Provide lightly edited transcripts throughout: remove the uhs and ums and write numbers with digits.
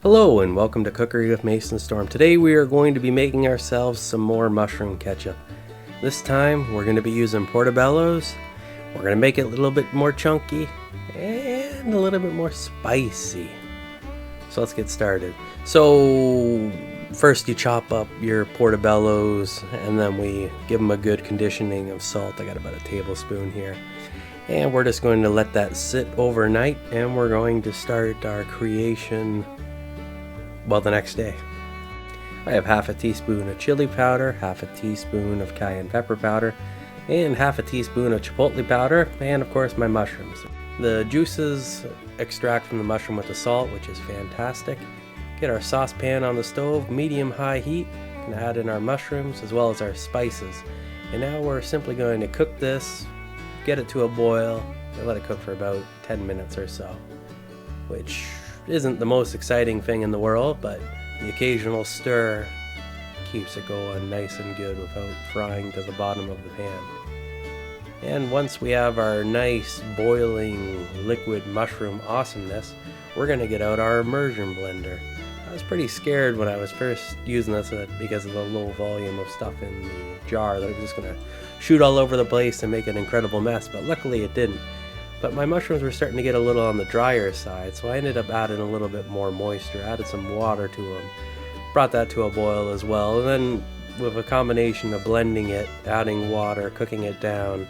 Hello and welcome to Cookery with Mason Storm. Today we are going to be making ourselves some more mushroom ketchup. This time we're going to be using Portobello's. We're going to make it a little bit more chunky and a little bit more spicy. So let's get started. So first you chop up your Portobello's and then we give them a good conditioning of salt. I got about a tablespoon here. And we're just going to let that sit overnight and we're going to start our creation the next day. I have half a teaspoon of chili powder, half a teaspoon of cayenne pepper powder, and half a teaspoon of chipotle powder, and of course my mushrooms. The juices extract from the mushroom with the salt, which is fantastic. Get our saucepan on the stove, medium-high heat, and add in our mushrooms as well as our spices. And now we're simply going to cook this, get it to a boil, and let it cook for about 10 minutes or so, which isn't the most exciting thing in the world, but the occasional stir keeps it going nice and good without frying to the bottom of the pan. And once we have our nice boiling liquid mushroom awesomeness, we're going to get out our immersion blender. I was pretty scared when I was first using this because of the low volume of stuff in the jar that it was just going to shoot all over the place and make an incredible mess, but luckily it didn't. But my mushrooms were starting to get a little on the drier side, so I ended up adding a little bit more moisture, added some water to them, brought that to a boil as well, and then with a combination of blending it, adding water, cooking it down,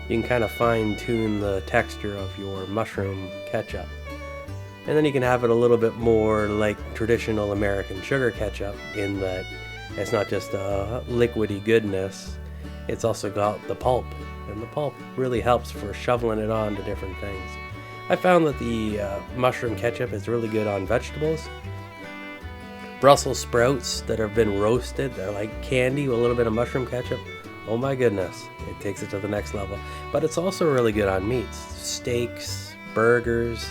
you can kind of fine-tune the texture of your mushroom ketchup. And then you can have it a little bit more like traditional American sugar ketchup in that it's not just a liquidy goodness, it's also got the pulp. And the pulp really helps for shoveling it on to different things. I found that the mushroom ketchup is really good on vegetables. Brussels sprouts that have been roasted, they're like candy with a little bit of mushroom ketchup. Oh my goodness, it takes it to the next level. But it's also really good on meats. Steaks, burgers,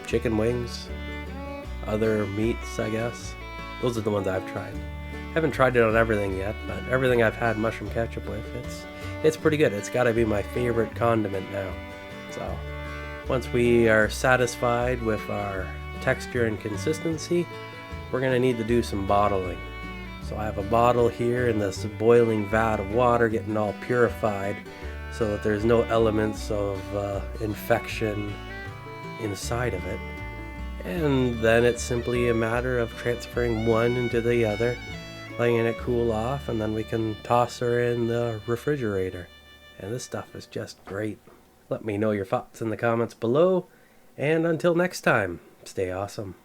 chicken wings, other meats, I guess. Those are the ones I've tried. Haven't tried it on everything yet, but everything I've had mushroom ketchup with, it's pretty good. It's got to be my favorite condiment now. So once we are satisfied with our texture and consistency, we're going to need to do some bottling. So I have a bottle here in this boiling vat of water getting all purified so that there's no elements of infection inside of it. And then it's simply a matter of transferring one into the other, letting it cool off, and then we can toss her in the refrigerator. And this stuff is just great. Let me know your thoughts in the comments below, and until next time, stay awesome.